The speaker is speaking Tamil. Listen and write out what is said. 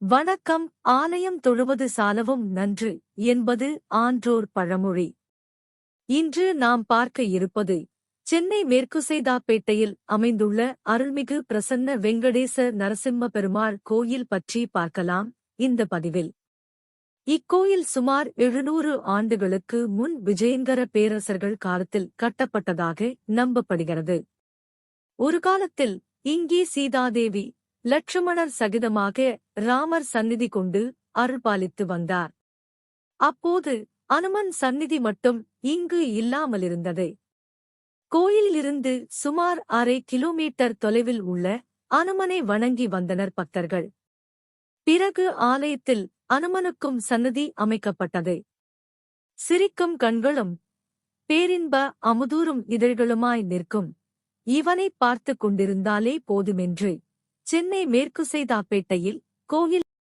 வணக்கம். ஆலயம் தொழுவது சாலவும் நன்று என்பது ஆன்றோர் பழமொழி. இன்று நாம் பார்க்க இருப்பது சென்னை மேற்குசைதாப்பேட்டையில் அமைந்துள்ள அருள்மிகு பிரசன்ன வெங்கடேச நரசிம்ம பெருமாள் கோயில் பற்றி பார்க்கலாம் இந்த பதிவில். இக்கோயில் சுமார் 700 ஆண்டுகளுக்கு முன் விஜயங்கர பேரரசர்கள் காலத்தில் கட்டப்பட்டதாக நம்பப்படுகிறது. ஒரு காலத்தில் இங்கே சீதாதேவி லட்சுமணர் சகிதமாக ராமர் சந்நிதி கொண்டு அருள்பாலித்து வந்தார். அப்போது அனுமன் சந்நிதி மட்டும் இங்கு இல்லாமலிருந்தது. கோயிலிலிருந்து சுமார் 1/2 கிலோமீட்டர் தொலைவில் உள்ள அனுமனை வணங்கி வந்தனர் பக்தர்கள். பிறகு ஆலயத்தில் அனுமனுக்கும் சந்நிதி அமைக்கப்பட்டது. சிரிக்கும் கண்களும் பேரின்ப அமுதூறும் இதழ்களுமாய் நிற்கும் இவனைப் பார்த்துக் கொண்டிருந்தாலே போதுமென்று சென்னை மேற்குசைதாப்பேட்டையில் கோயில்